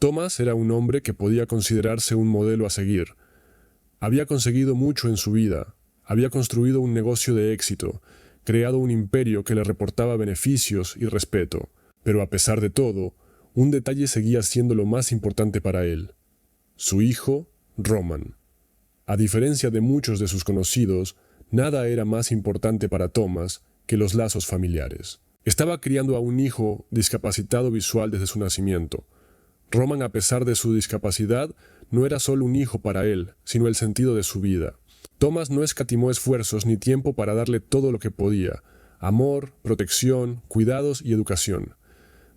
Thomas era un hombre que podía considerarse un modelo a seguir. Había conseguido mucho en su vida, había construido un negocio de éxito, creado un imperio que le reportaba beneficios y respeto, pero a pesar de todo, un detalle seguía siendo lo más importante para él: su hijo, Roman. A diferencia de muchos de sus conocidos, nada era más importante para Thomas que los lazos familiares. Estaba criando a un hijo discapacitado visual desde su nacimiento. Roman, a pesar de su discapacidad, no era solo un hijo para él, sino el sentido de su vida. Thomas no escatimó esfuerzos ni tiempo para darle todo lo que podía: amor, protección, cuidados y educación.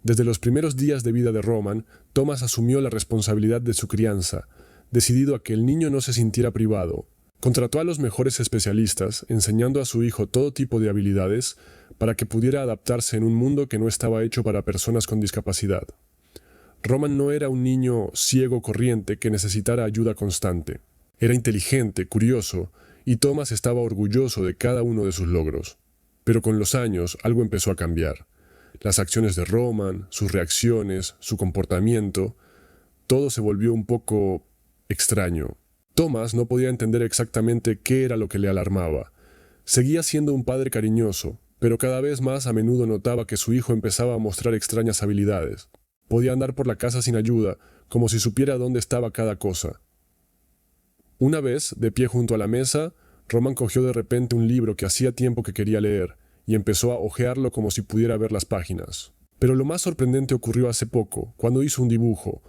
Desde los primeros días de vida de Roman, Thomas asumió la responsabilidad de su crianza, decidido a que el niño no se sintiera privado. Contrató a los mejores especialistas, enseñando a su hijo todo tipo de habilidades para que pudiera adaptarse en un mundo que no estaba hecho para personas con discapacidad. Roman no era un niño ciego corriente que necesitara ayuda constante. Era inteligente, curioso, y Thomas estaba orgulloso de cada uno de sus logros. Pero con los años algo empezó a cambiar. Las acciones de Roman, sus reacciones, su comportamiento, todo se volvió un poco extraño. Thomas no podía entender exactamente qué era lo que le alarmaba. Seguía siendo un padre cariñoso, pero cada vez más a menudo notaba que su hijo empezaba a mostrar extrañas habilidades. Podía andar por la casa sin ayuda, como si supiera dónde estaba cada cosa. Una vez, de pie junto a la mesa, Roman cogió de repente un libro que hacía tiempo que quería leer, y empezó a hojearlo como si pudiera ver las páginas. Pero lo más sorprendente ocurrió hace poco, cuando hizo un dibujo.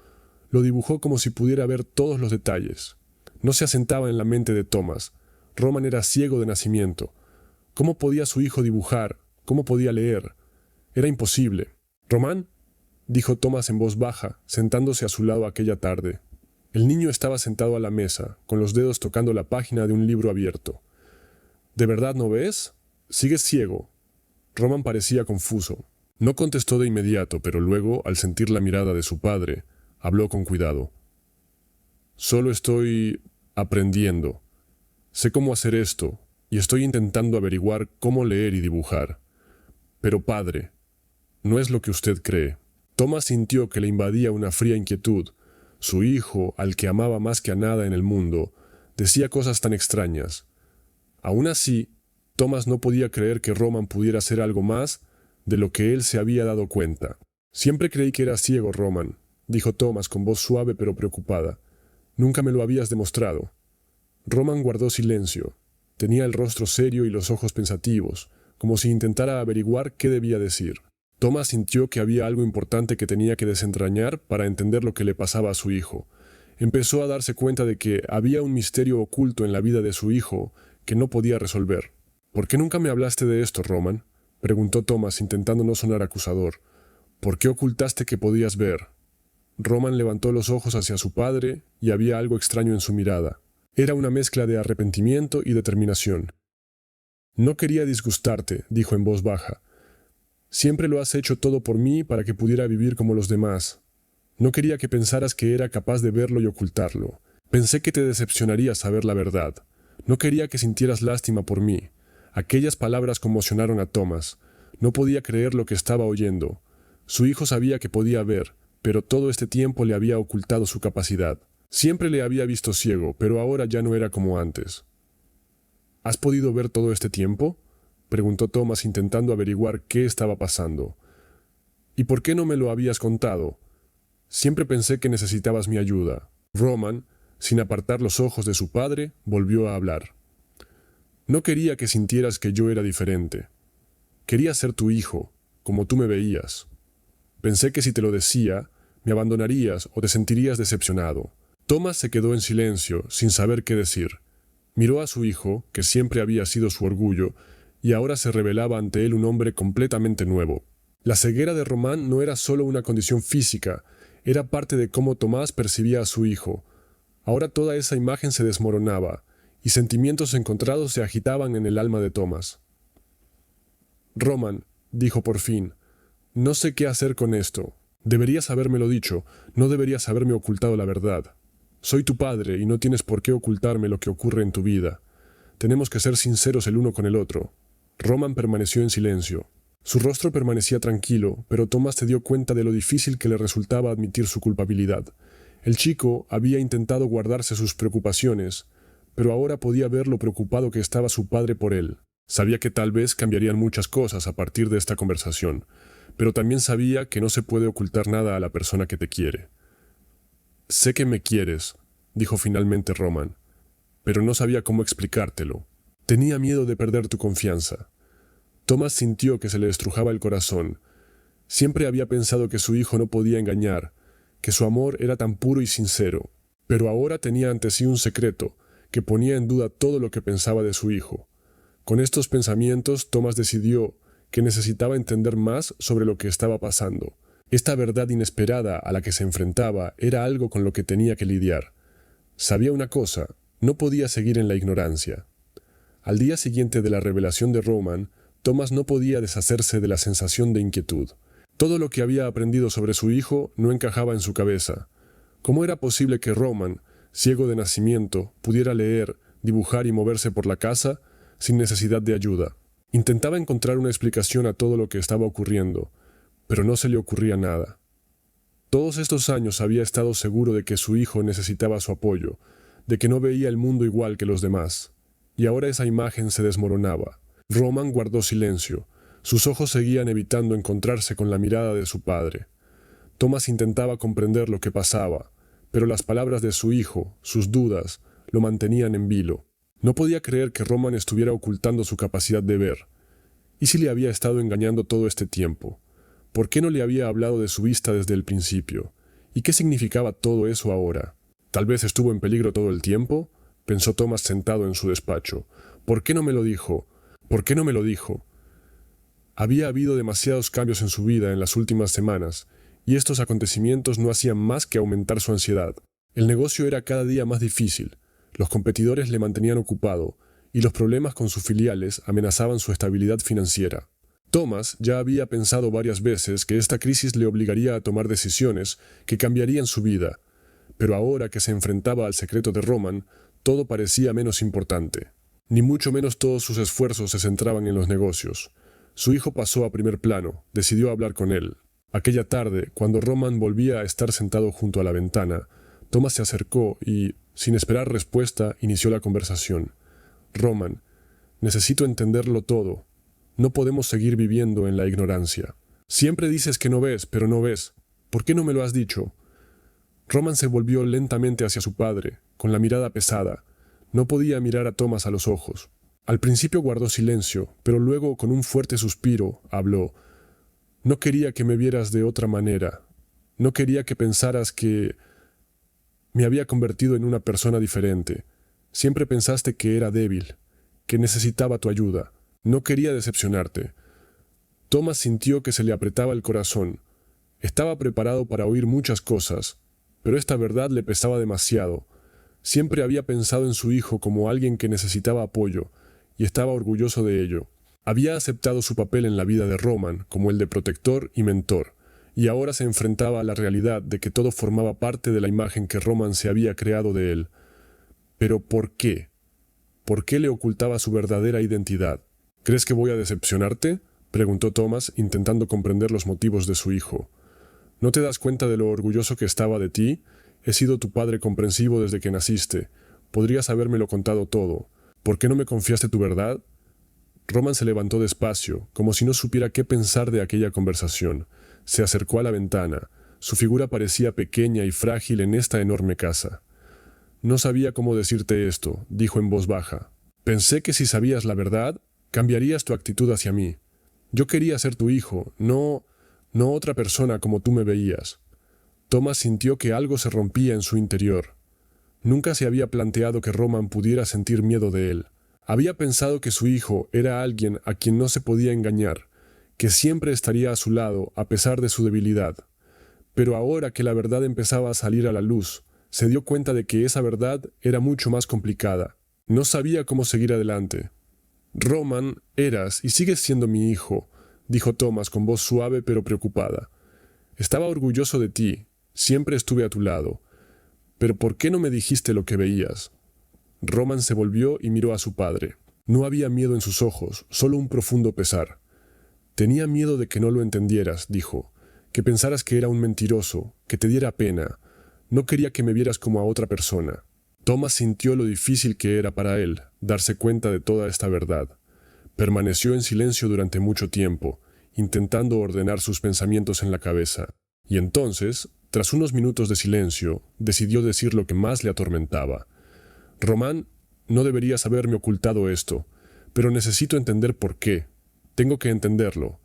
Lo dibujó como si pudiera ver todos los detalles. No se asentaba en la mente de Thomas. Roman era ciego de nacimiento. ¿Cómo podía su hijo dibujar? ¿Cómo podía leer? Era imposible. «¿Roman?», dijo Thomas en voz baja, sentándose a su lado aquella tarde. El niño estaba sentado a la mesa, con los dedos tocando la página de un libro abierto. «¿De verdad no ves? ¿Sigues ciego?». Roman parecía confuso. No contestó de inmediato, pero luego, al sentir la mirada de su padre, habló con cuidado. «Solo estoy aprendiendo. Sé cómo hacer esto, y estoy intentando averiguar cómo leer y dibujar. Pero, padre, no es lo que usted cree». Thomas sintió que le invadía una fría inquietud. Su hijo, al que amaba más que a nada en el mundo, decía cosas tan extrañas. Aún así, Thomas no podía creer que Roman pudiera hacer algo más de lo que él se había dado cuenta. «Siempre creí que era ciego, Roman», dijo Thomas con voz suave pero preocupada. «Nunca me lo habías demostrado». Roman guardó silencio. Tenía el rostro serio y los ojos pensativos, como si intentara averiguar qué debía decir. Thomas sintió que había algo importante que tenía que desentrañar para entender lo que le pasaba a su hijo. Empezó a darse cuenta de que había un misterio oculto en la vida de su hijo que no podía resolver. «¿Por qué nunca me hablaste de esto, Roman?», preguntó Thomas, intentando no sonar acusador. «¿Por qué ocultaste que podías ver?». Roman levantó los ojos hacia su padre y había algo extraño en su mirada. Era una mezcla de arrepentimiento y determinación. «No quería disgustarte», dijo en voz baja. «Siempre lo has hecho todo por mí para que pudiera vivir como los demás. No quería que pensaras que era capaz de verlo y ocultarlo. Pensé que te decepcionaría saber la verdad. No quería que sintieras lástima por mí». Aquellas palabras conmocionaron a Thomas. No podía creer lo que estaba oyendo. Su hijo sabía que podía ver, pero todo este tiempo le había ocultado su capacidad. Siempre le había visto ciego, pero ahora ya no era como antes. «¿Has podido ver todo este tiempo?», preguntó Thomas, intentando averiguar qué estaba pasando. «¿Y por qué no me lo habías contado? Siempre pensé que necesitabas mi ayuda». Roman, sin apartar los ojos de su padre, volvió a hablar. «No quería que sintieras que yo era diferente. Quería ser tu hijo, como tú me veías. Pensé que si te lo decía, me abandonarías o te sentirías decepcionado». Thomas se quedó en silencio, sin saber qué decir. Miró a su hijo, que siempre había sido su orgullo, y ahora se revelaba ante él un hombre completamente nuevo. La ceguera de Roman no era solo una condición física, era parte de cómo Thomas percibía a su hijo. Ahora toda esa imagen se desmoronaba, y sentimientos encontrados se agitaban en el alma de Thomas. «Roman», dijo por fin, «no sé qué hacer con esto. Deberías habérmelo dicho, no deberías haberme ocultado la verdad. Soy tu padre y no tienes por qué ocultarme lo que ocurre en tu vida. Tenemos que ser sinceros el uno con el otro». Roman permaneció en silencio. Su rostro permanecía tranquilo, pero Thomas se dio cuenta de lo difícil que le resultaba admitir su culpabilidad. El chico había intentado guardarse sus preocupaciones, pero ahora podía ver lo preocupado que estaba su padre por él. Sabía que tal vez cambiarían muchas cosas a partir de esta conversación, pero también sabía que no se puede ocultar nada a la persona que te quiere. «Sé que me quieres», dijo finalmente Roman, «pero no sabía cómo explicártelo. Tenía miedo de perder tu confianza». Thomas sintió que se le estrujaba el corazón. Siempre había pensado que su hijo no podía engañar, que su amor era tan puro y sincero, pero ahora tenía ante sí un secreto que ponía en duda todo lo que pensaba de su hijo. Con estos pensamientos, Thomas decidió que necesitaba entender más sobre lo que estaba pasando. Esta verdad inesperada a la que se enfrentaba era algo con lo que tenía que lidiar. Sabía una cosa, no podía seguir en la ignorancia. Al día siguiente de la revelación de Roman, Thomas no podía deshacerse de la sensación de inquietud. Todo lo que había aprendido sobre su hijo no encajaba en su cabeza. ¿Cómo era posible que Roman, ciego de nacimiento, pudiera leer, dibujar y moverse por la casa sin necesidad de ayuda? Intentaba encontrar una explicación a todo lo que estaba ocurriendo, pero no se le ocurría nada. Todos estos años había estado seguro de que su hijo necesitaba su apoyo, de que no veía el mundo igual que los demás, y ahora esa imagen se desmoronaba. Roman guardó silencio. Sus ojos seguían evitando encontrarse con la mirada de su padre. Thomas intentaba comprender lo que pasaba, pero las palabras de su hijo, sus dudas, lo mantenían en vilo. No podía creer que Roman estuviera ocultando su capacidad de ver. ¿Y si le había estado engañando todo este tiempo? ¿Por qué no le había hablado de su vista desde el principio? ¿Y qué significaba todo eso ahora? ¿Tal vez estuvo en peligro todo el tiempo?, pensó Thomas sentado en su despacho. ¿Por qué no me lo dijo? ¿Por qué no me lo dijo? Había habido demasiados cambios en su vida en las últimas semanas, y estos acontecimientos no hacían más que aumentar su ansiedad. El negocio era cada día más difícil, los competidores le mantenían ocupado, y los problemas con sus filiales amenazaban su estabilidad financiera. Thomas ya había pensado varias veces que esta crisis le obligaría a tomar decisiones que cambiarían su vida, pero ahora que se enfrentaba al secreto de Roman, todo parecía menos importante. Ni mucho menos todos sus esfuerzos se centraban en los negocios. Su hijo pasó a primer plano, decidió hablar con él. Aquella tarde, cuando Roman volvía a estar sentado junto a la ventana, Thomas se acercó y, sin esperar respuesta, inició la conversación. «Roman, necesito entenderlo todo. No podemos seguir viviendo en la ignorancia. Siempre dices que no ves, pero no ves. ¿Por qué no me lo has dicho?» Roman se volvió lentamente hacia su padre, con la mirada pesada. No podía mirar a Thomas a los ojos. Al principio guardó silencio, pero luego, con un fuerte suspiro, habló. «No quería que me vieras de otra manera. No quería que pensaras que me había convertido en una persona diferente. Siempre pensaste que era débil, que necesitaba tu ayuda. No quería decepcionarte». Thomas sintió que se le apretaba el corazón. Estaba preparado para oír muchas cosas, pero esta verdad le pesaba demasiado. Siempre había pensado en su hijo como alguien que necesitaba apoyo, y estaba orgulloso de ello. Había aceptado su papel en la vida de Roman como el de protector y mentor, y ahora se enfrentaba a la realidad de que todo formaba parte de la imagen que Roman se había creado de él. Pero ¿por qué? ¿Por qué le ocultaba su verdadera identidad? «¿Crees que voy a decepcionarte?», preguntó Thomas, intentando comprender los motivos de su hijo. «¿No te das cuenta de lo orgulloso que estaba de ti? He sido tu padre comprensivo desde que naciste. Podrías habérmelo contado todo. ¿Por qué no me confiaste tu verdad?» Roman se levantó despacio, como si no supiera qué pensar de aquella conversación. Se acercó a la ventana. Su figura parecía pequeña y frágil en esta enorme casa. «No sabía cómo decirte esto», dijo en voz baja. «Pensé que si sabías la verdad, cambiarías tu actitud hacia mí. Yo quería ser tu hijo, no otra persona como tú me veías». Thomas sintió que algo se rompía en su interior. Nunca se había planteado que Roman pudiera sentir miedo de él. Había pensado que su hijo era alguien a quien no se podía engañar, que siempre estaría a su lado a pesar de su debilidad. Pero ahora que la verdad empezaba a salir a la luz, se dio cuenta de que esa verdad era mucho más complicada. No sabía cómo seguir adelante. «Roman, eras y sigues siendo mi hijo», dijo Thomas con voz suave pero preocupada. «Estaba orgulloso de ti, siempre estuve a tu lado. Pero ¿por qué no me dijiste lo que veías?» Roman se volvió y miró a su padre. No había miedo en sus ojos, solo un profundo pesar. Tenía miedo de que no lo entendieras, dijo, que pensaras que era un mentiroso, que te diera pena. No quería que me vieras como a otra persona. Thomas sintió lo difícil que era para él darse cuenta de toda esta verdad. Permaneció en silencio durante mucho tiempo, intentando ordenar sus pensamientos en la cabeza, y entonces, tras unos minutos de silencio, decidió decir lo que más le atormentaba. «Román, no deberías haberme ocultado esto, pero necesito entender por qué. Tengo que entenderlo.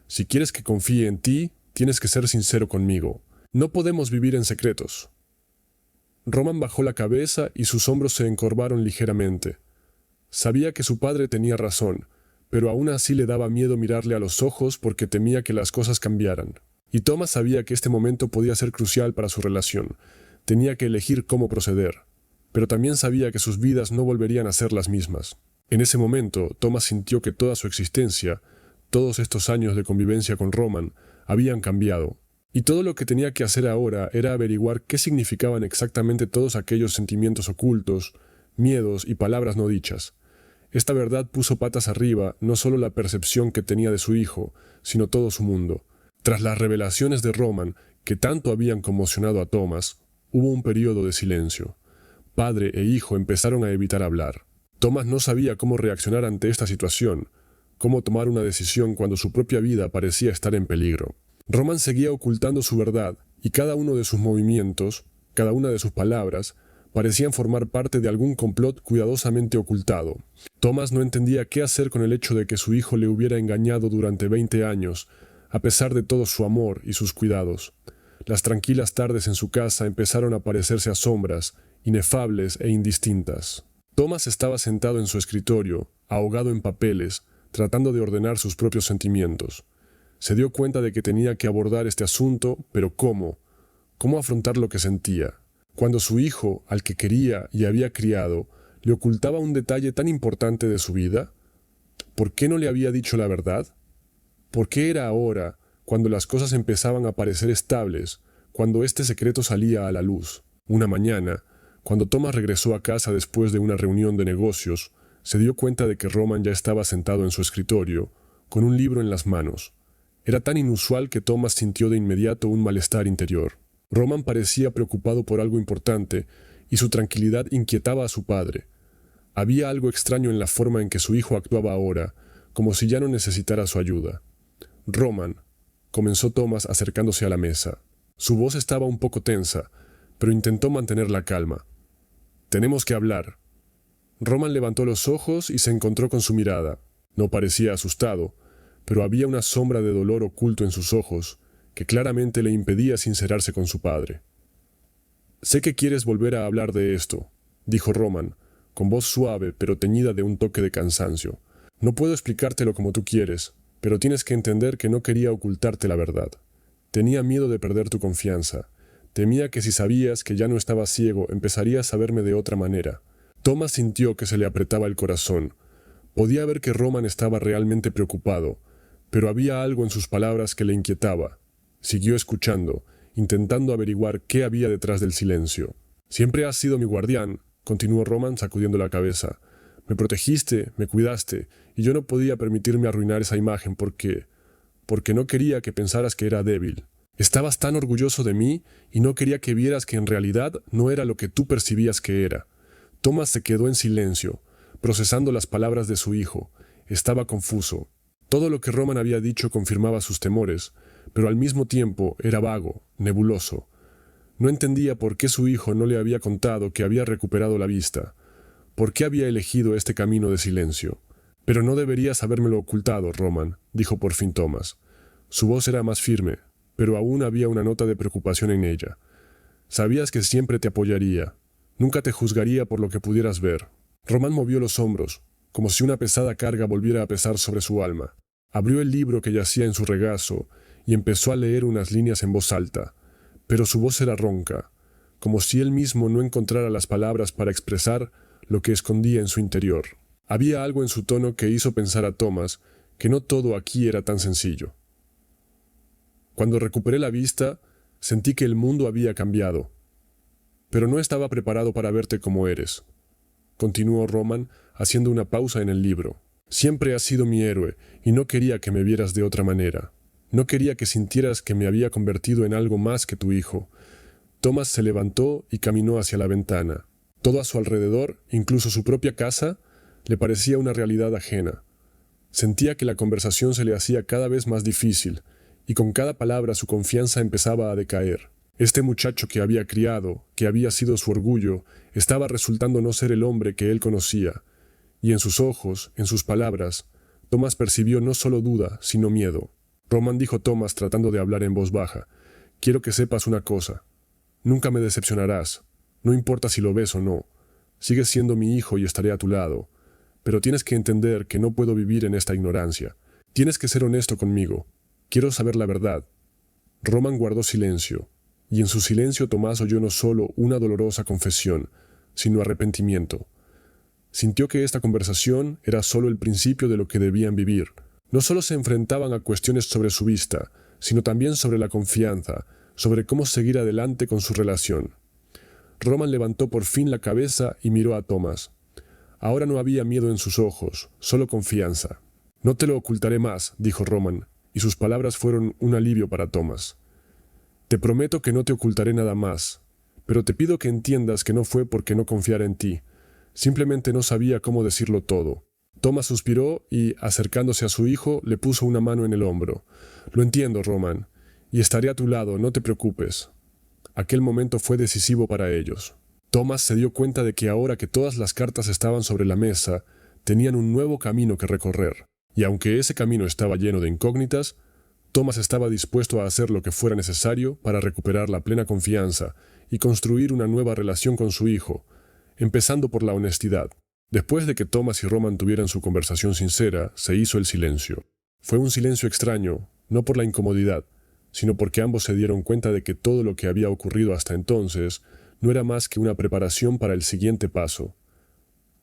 Si quieres que confíe en ti, tienes que ser sincero conmigo. No podemos vivir en secretos». Román bajó la cabeza y sus hombros se encorvaron ligeramente. Sabía que su padre tenía razón, pero aún así le daba miedo mirarle a los ojos porque temía que las cosas cambiaran. Y Thomas sabía que este momento podía ser crucial para su relación. Tenía que elegir cómo proceder. Pero también sabía que sus vidas no volverían a ser las mismas. En ese momento, Thomas sintió que toda su existencia, todos estos años de convivencia con Román, habían cambiado. Y todo lo que tenía que hacer ahora era averiguar qué significaban exactamente todos aquellos sentimientos ocultos, miedos y palabras no dichas. Esta verdad puso patas arriba no solo la percepción que tenía de su hijo, sino todo su mundo. Tras las revelaciones de Román, que tanto habían conmocionado a Thomas, hubo un periodo de silencio. Padre e hijo empezaron a evitar hablar. Thomas no sabía cómo reaccionar ante esta situación, cómo tomar una decisión cuando su propia vida parecía estar en peligro. Román seguía ocultando su verdad, y cada uno de sus movimientos, cada una de sus palabras, parecían formar parte de algún complot cuidadosamente ocultado. Thomas no entendía qué hacer con el hecho de que su hijo le hubiera engañado durante 20 años, a pesar de todo su amor y sus cuidados. Las tranquilas tardes en su casa empezaron a parecerse a sombras, inefables e indistintas. Thomas estaba sentado en su escritorio, ahogado en papeles, tratando de ordenar sus propios sentimientos. Se dio cuenta de que tenía que abordar este asunto, pero ¿cómo? ¿Cómo afrontar lo que sentía? Cuando su hijo, al que quería y había criado, le ocultaba un detalle tan importante de su vida. ¿Por qué no le había dicho la verdad? ¿Por qué era ahora, cuando las cosas empezaban a parecer estables, cuando este secreto salía a la luz? Una mañana, cuando Thomas regresó a casa después de una reunión de negocios, se dio cuenta de que Román ya estaba sentado en su escritorio, con un libro en las manos. Era tan inusual que Thomas sintió de inmediato un malestar interior. Román parecía preocupado por algo importante, y su tranquilidad inquietaba a su padre. Había algo extraño en la forma en que su hijo actuaba ahora, como si ya no necesitara su ayuda. «Román», comenzó Thomas acercándose a la mesa. Su voz estaba un poco tensa, pero intentó mantener la calma. «Tenemos que hablar». Román levantó los ojos y se encontró con su mirada. No parecía asustado, pero había una sombra de dolor oculto en sus ojos, que claramente le impedía sincerarse con su padre. «Sé que quieres volver a hablar de esto», dijo Román, con voz suave pero teñida de un toque de cansancio. «No puedo explicártelo como tú quieres, pero tienes que entender que no quería ocultarte la verdad. Tenía miedo de perder tu confianza. Temía que si sabías que ya no estaba ciego, empezarías a verme de otra manera». Thomas sintió que se le apretaba el corazón. Podía ver que Román estaba realmente preocupado, pero había algo en sus palabras que le inquietaba. Siguió escuchando, intentando averiguar qué había detrás del silencio. «Siempre has sido mi guardián», continuó Román sacudiendo la cabeza. «Me protegiste, me cuidaste, y yo no podía permitirme arruinar esa imagen porque no quería que pensaras que era débil. Estabas tan orgulloso de mí y no quería que vieras que en realidad no era lo que tú percibías que era». Thomas se quedó en silencio, procesando las palabras de su hijo. Estaba confuso. Todo lo que Román había dicho confirmaba sus temores, pero al mismo tiempo era vago, nebuloso. No entendía por qué su hijo no le había contado que había recuperado la vista, por qué había elegido este camino de silencio. «Pero no deberías habérmelo ocultado, Román», dijo por fin Thomas. Su voz era más firme, pero aún había una nota de preocupación en ella. «Sabías que siempre te apoyaría. Nunca te juzgaría por lo que pudieras ver». Román movió los hombros, como si una pesada carga volviera a pesar sobre su alma. Abrió el libro que yacía en su regazo y empezó a leer unas líneas en voz alta, pero su voz era ronca, como si él mismo no encontrara las palabras para expresar lo que escondía en su interior. Había algo en su tono que hizo pensar a Thomas que no todo aquí era tan sencillo. «Cuando recuperé la vista, sentí que el mundo había cambiado. Pero no estaba preparado para verte como eres», continuó Román, haciendo una pausa en el libro. Siempre has sido mi héroe, y no quería que me vieras de otra manera. No quería que sintieras que me había convertido en algo más que tu hijo. Thomas se levantó y caminó hacia la ventana. Todo a su alrededor, incluso su propia casa, le parecía una realidad ajena. Sentía que la conversación se le hacía cada vez más difícil, y con cada palabra su confianza empezaba a decaer. Este muchacho que había criado, que había sido su orgullo, estaba resultando no ser el hombre que él conocía, y en sus ojos, en sus palabras, Thomas percibió no solo duda, sino miedo. Roman, dijo Thomas tratando de hablar en voz baja, quiero que sepas una cosa. Nunca me decepcionarás, no importa si lo ves o no. Sigues siendo mi hijo y estaré a tu lado. Pero tienes que entender que no puedo vivir en esta ignorancia. Tienes que ser honesto conmigo. Quiero saber la verdad. Roman guardó silencio, y en su silencio Tomás oyó no solo una dolorosa confesión, sino arrepentimiento. Sintió que esta conversación era solo el principio de lo que debían vivir. No solo se enfrentaban a cuestiones sobre su vista, sino también sobre la confianza, sobre cómo seguir adelante con su relación. Roman levantó por fin la cabeza y miró a Thomas. Ahora no había miedo en sus ojos, solo confianza. No te lo ocultaré más, dijo Roman, y sus palabras fueron un alivio para Thomas. Te prometo que no te ocultaré nada más, pero te pido que entiendas que no fue porque no confiara en ti. Simplemente no sabía cómo decirlo todo. Thomas suspiró y, acercándose a su hijo, le puso una mano en el hombro. Lo entiendo, Roman, y estaré a tu lado, no te preocupes. Aquel momento fue decisivo para ellos. Thomas se dio cuenta de que ahora que todas las cartas estaban sobre la mesa, tenían un nuevo camino que recorrer. Y aunque ese camino estaba lleno de incógnitas, Thomas estaba dispuesto a hacer lo que fuera necesario para recuperar la plena confianza y construir una nueva relación con su hijo, empezando por la honestidad. Después de que Thomas y Roman tuvieran su conversación sincera, se hizo el silencio. Fue un silencio extraño, no por la incomodidad, sino porque ambos se dieron cuenta de que todo lo que había ocurrido hasta entonces no era más que una preparación para el siguiente paso.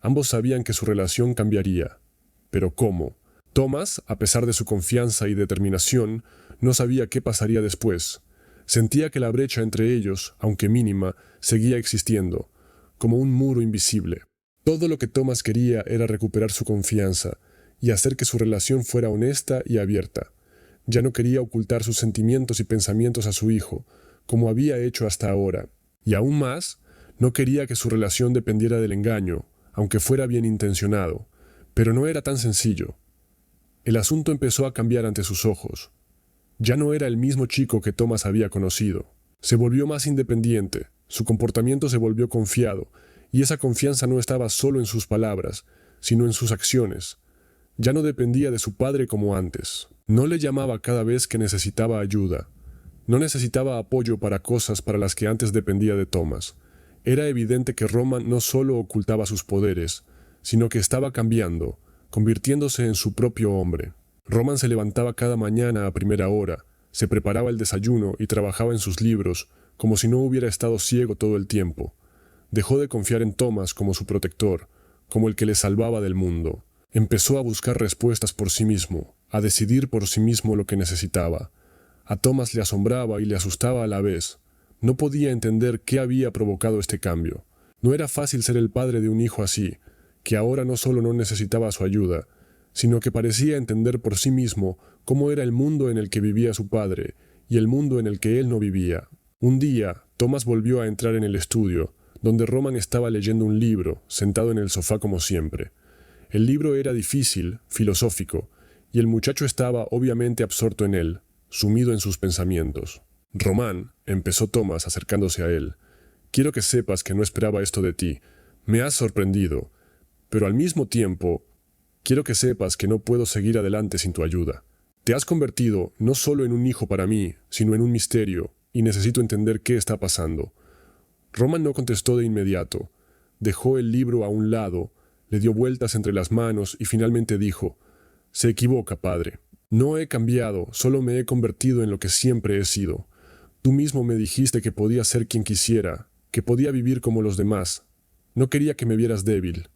Ambos sabían que su relación cambiaría. ¿Pero cómo? Thomas, a pesar de su confianza y determinación, no sabía qué pasaría después. Sentía que la brecha entre ellos, aunque mínima, seguía existiendo, como un muro invisible. Todo lo que Thomas quería era recuperar su confianza y hacer que su relación fuera honesta y abierta. Ya no quería ocultar sus sentimientos y pensamientos a su hijo, como había hecho hasta ahora. Y aún más, no quería que su relación dependiera del engaño, aunque fuera bien intencionado. Pero no era tan sencillo. El asunto empezó a cambiar ante sus ojos. Ya no era el mismo chico que Thomas había conocido. Se volvió más independiente, su comportamiento se volvió confiado, y esa confianza no estaba solo en sus palabras, sino en sus acciones. Ya no dependía de su padre como antes. No le llamaba cada vez que necesitaba ayuda. No necesitaba apoyo para cosas para las que antes dependía de Thomas. Era evidente que Roman no solo ocultaba sus poderes, sino que estaba cambiando, convirtiéndose en su propio hombre. Roman se levantaba cada mañana a primera hora, se preparaba el desayuno y trabajaba en sus libros, como si no hubiera estado ciego todo el tiempo. Dejó de confiar en Thomas como su protector, como el que le salvaba del mundo. Empezó a buscar respuestas por sí mismo, a decidir por sí mismo lo que necesitaba. A Thomas le asombraba y le asustaba a la vez. No podía entender qué había provocado este cambio. No era fácil ser el padre de un hijo así, que ahora no solo no necesitaba su ayuda, sino que parecía entender por sí mismo cómo era el mundo en el que vivía su padre y el mundo en el que él no vivía. Un día, Thomas volvió a entrar en el estudio, donde Roman estaba leyendo un libro, sentado en el sofá como siempre. El libro era difícil, filosófico, y el muchacho estaba obviamente absorto en él, sumido en sus pensamientos. «Román», empezó Thomas acercándose a él, «quiero que sepas que no esperaba esto de ti. Me has sorprendido. Pero al mismo tiempo, quiero que sepas que no puedo seguir adelante sin tu ayuda. Te has convertido no solo en un hijo para mí, sino en un misterio, y necesito entender qué está pasando». Roman no contestó de inmediato. Dejó el libro a un lado, le dio vueltas entre las manos y finalmente dijo: «Se equivoca, padre. No he cambiado, solo me he convertido en lo que siempre he sido. Tú mismo me dijiste que podía ser quien quisiera, que podía vivir como los demás. No quería que me vieras débil».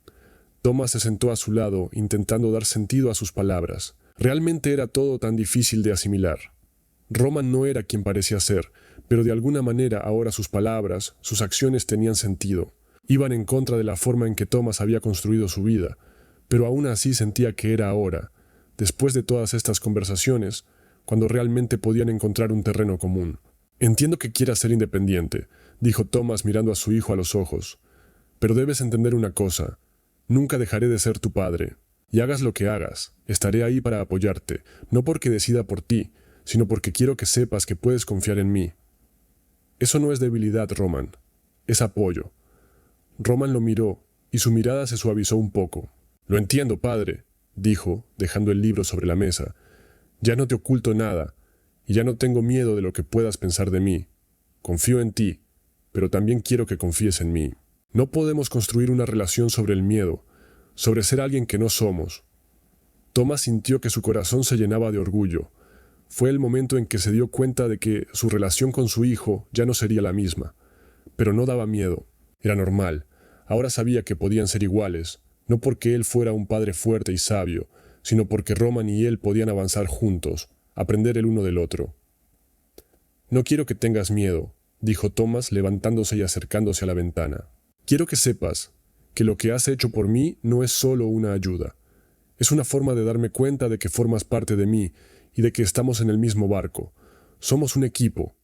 Thomas se sentó a su lado, intentando dar sentido a sus palabras. Realmente era todo tan difícil de asimilar. Roman no era quien parecía ser, pero de alguna manera ahora sus palabras, sus acciones tenían sentido. Iban en contra de la forma en que Thomas había construido su vida, pero aún así sentía que era ahora, después de todas estas conversaciones, cuando realmente podían encontrar un terreno común. «Entiendo que quieras ser independiente», dijo Thomas mirando a su hijo a los ojos, «pero debes entender una cosa. Nunca dejaré de ser tu padre. Y hagas lo que hagas, estaré ahí para apoyarte, no porque decida por ti, sino porque quiero que sepas que puedes confiar en mí». «Eso no es debilidad, Roman. Es apoyo». Roman lo miró, y su mirada se suavizó un poco. «Lo entiendo, padre», dijo, dejando el libro sobre la mesa. «Ya no te oculto nada, y ya no tengo miedo de lo que puedas pensar de mí. Confío en ti, pero también quiero que confíes en mí. No podemos construir una relación sobre el miedo, sobre ser alguien que no somos». Thomas sintió que su corazón se llenaba de orgullo. Fue el momento en que se dio cuenta de que su relación con su hijo ya no sería la misma. Pero no daba miedo. Era normal. Ahora sabía que podían ser iguales, no porque él fuera un padre fuerte y sabio, sino porque Roman y él podían avanzar juntos, aprender el uno del otro. «No quiero que tengas miedo», dijo Thomas levantándose y acercándose a la ventana. «Quiero que sepas que lo que has hecho por mí no es solo una ayuda. Es una forma de darme cuenta de que formas parte de mí y de que estamos en el mismo barco. Somos un equipo».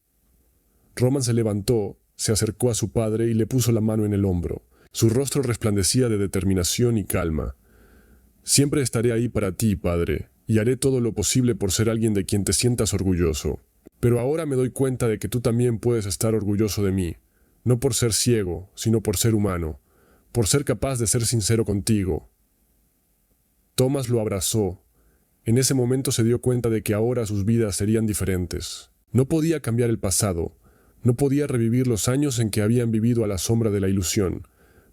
Roman se levantó, se acercó a su padre y le puso la mano en el hombro. Su rostro resplandecía de determinación y calma. «Siempre estaré ahí para ti, padre, y haré todo lo posible por ser alguien de quien te sientas orgulloso. Pero ahora me doy cuenta de que tú también puedes estar orgulloso de mí, no por ser ciego, sino por ser humano, por ser capaz de ser sincero contigo». Thomas lo abrazó. En ese momento se dio cuenta de que ahora sus vidas serían diferentes. No podía cambiar el pasado, no podía revivir los años en que habían vivido a la sombra de la ilusión,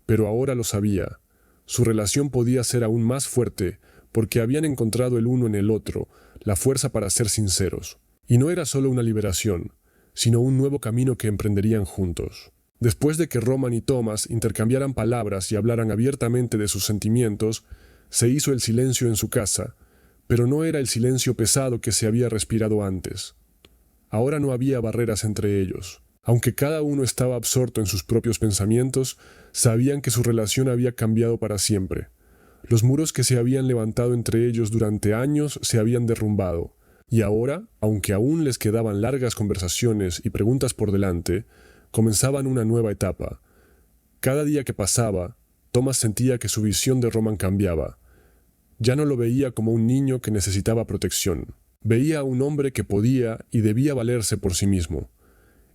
pero ahora lo sabía. Su relación podía ser aún más fuerte porque habían encontrado el uno en el otro la fuerza para ser sinceros. Y no era solo una liberación, sino un nuevo camino que emprenderían juntos. Después de que Roman y Thomas intercambiaran palabras y hablaran abiertamente de sus sentimientos, se hizo el silencio en su casa, pero no era el silencio pesado que se había respirado antes. Ahora no había barreras entre ellos. Aunque cada uno estaba absorto en sus propios pensamientos, sabían que su relación había cambiado para siempre. Los muros que se habían levantado entre ellos durante años se habían derrumbado, y ahora, aunque aún les quedaban largas conversaciones y preguntas por delante, comenzaban una nueva etapa. Cada día que pasaba, Thomas sentía que su visión de Roman cambiaba. Ya no lo veía como un niño que necesitaba protección. Veía a un hombre que podía y debía valerse por sí mismo.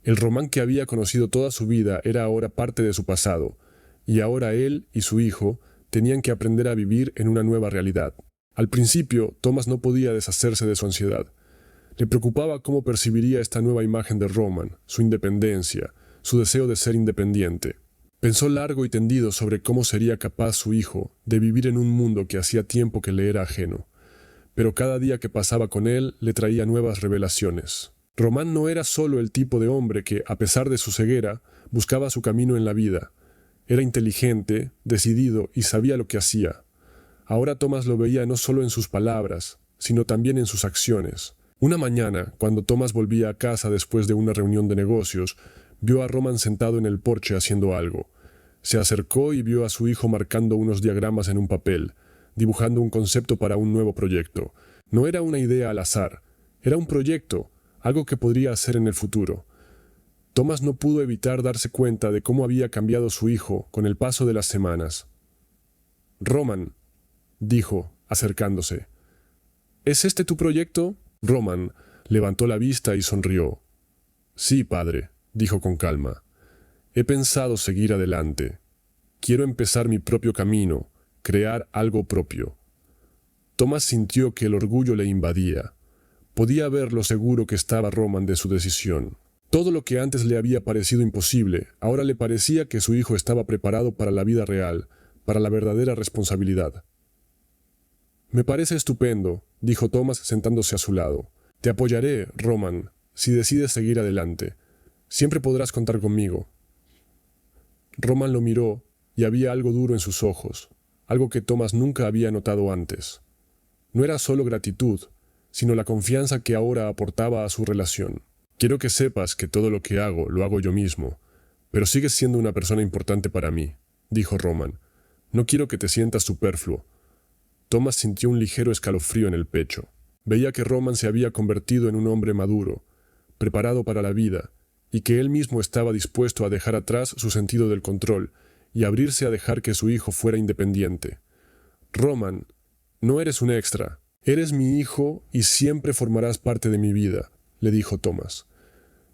El Roman que había conocido toda su vida era ahora parte de su pasado, y ahora él y su hijo tenían que aprender a vivir en una nueva realidad. Al principio, Thomas no podía deshacerse de su ansiedad. Le preocupaba cómo percibiría esta nueva imagen de Roman, su independencia, su deseo de ser independiente. Pensó largo y tendido sobre cómo sería capaz su hijo de vivir en un mundo que hacía tiempo que le era ajeno. Pero cada día que pasaba con él le traía nuevas revelaciones. Roman no era solo el tipo de hombre que, a pesar de su ceguera, buscaba su camino en la vida. Era inteligente, decidido y sabía lo que hacía. Ahora Thomas lo veía no solo en sus palabras, sino también en sus acciones. Una mañana, cuando Thomas volvía a casa después de una reunión de negocios, vio a Roman sentado en el porche haciendo algo. Se acercó y vio a su hijo marcando unos diagramas en un papel, dibujando un concepto para un nuevo proyecto. No era una idea al azar, era un proyecto, algo que podría hacer en el futuro. Thomas no pudo evitar darse cuenta de cómo había cambiado su hijo con el paso de las semanas. «Roman», dijo, acercándose. «¿Es este tu proyecto?» Roman levantó la vista y sonrió. «Sí, padre», dijo con calma. «He pensado seguir adelante. Quiero empezar mi propio camino, crear algo propio». Thomas sintió que el orgullo le invadía. Podía ver lo seguro que estaba Roman de su decisión. Todo lo que antes le había parecido imposible, ahora le parecía que su hijo estaba preparado para la vida real, para la verdadera responsabilidad. «Me parece estupendo», dijo Thomas sentándose a su lado. «Te apoyaré, Roman, si decides seguir adelante. Siempre podrás contar conmigo». Roman lo miró y había algo duro en sus ojos, algo que Thomas nunca había notado antes. No era solo gratitud, sino la confianza que ahora aportaba a su relación. «Quiero que sepas que todo lo que hago lo hago yo mismo, pero sigues siendo una persona importante para mí», dijo Roman. «No quiero que te sientas superfluo. Thomas sintió un ligero escalofrío en el pecho. Veía que Roman se había convertido en un hombre maduro, preparado para la vida, y que él mismo estaba dispuesto a dejar atrás su sentido del control y abrirse a dejar que su hijo fuera independiente. Roman, no eres un extra. Eres mi hijo y siempre formarás parte de mi vida, le dijo Thomas.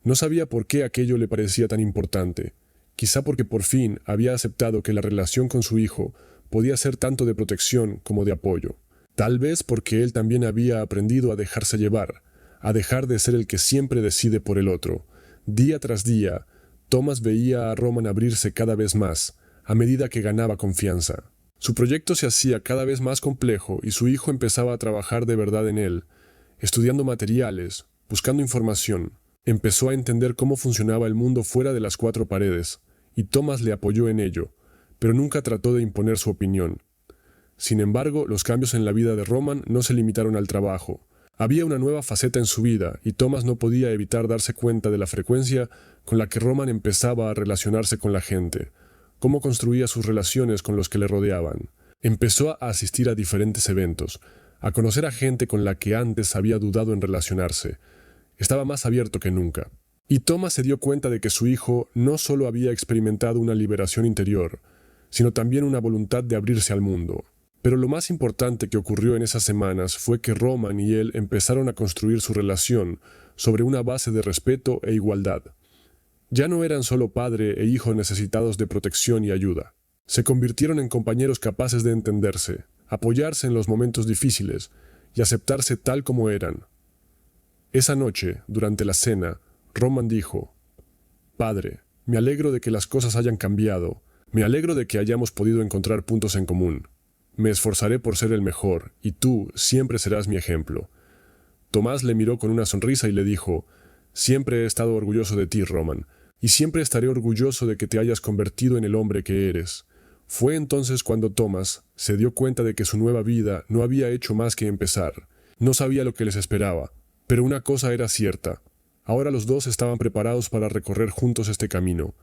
No sabía por qué aquello le parecía tan importante. Quizá porque por fin había aceptado que la relación con su hijo podía ser tanto de protección como de apoyo. Tal vez porque él también había aprendido a dejarse llevar, a dejar de ser el que siempre decide por el otro. Día tras día, Thomas veía a Roman abrirse cada vez más, a medida que ganaba confianza. Su proyecto se hacía cada vez más complejo y su hijo empezaba a trabajar de verdad en él, estudiando materiales, buscando información. Empezó a entender cómo funcionaba el mundo fuera de las cuatro paredes, y Thomas le apoyó en ello, pero nunca trató de imponer su opinión. Sin embargo, los cambios en la vida de Roman no se limitaron al trabajo. Había una nueva faceta en su vida, y Thomas no podía evitar darse cuenta de la frecuencia con la que Roman empezaba a relacionarse con la gente, cómo construía sus relaciones con los que le rodeaban. Empezó a asistir a diferentes eventos, a conocer a gente con la que antes había dudado en relacionarse. Estaba más abierto que nunca. Y Thomas se dio cuenta de que su hijo no solo había experimentado una liberación interior, sino también una voluntad de abrirse al mundo. Pero lo más importante que ocurrió en esas semanas fue que Roman y él empezaron a construir su relación sobre una base de respeto e igualdad. Ya no eran solo padre e hijo necesitados de protección y ayuda. Se convirtieron en compañeros capaces de entenderse, apoyarse en los momentos difíciles y aceptarse tal como eran. Esa noche, durante la cena, Roman dijo: «Padre, me alegro de que las cosas hayan cambiado. Me alegro de que hayamos podido encontrar puntos en común. Me esforzaré por ser el mejor, y tú siempre serás mi ejemplo». Tomás le miró con una sonrisa y le dijo: «Siempre he estado orgulloso de ti, Roman, y siempre estaré orgulloso de que te hayas convertido en el hombre que eres». Fue entonces cuando Tomás se dio cuenta de que su nueva vida no había hecho más que empezar. No sabía lo que les esperaba, pero una cosa era cierta. Ahora los dos estaban preparados para recorrer juntos este camino.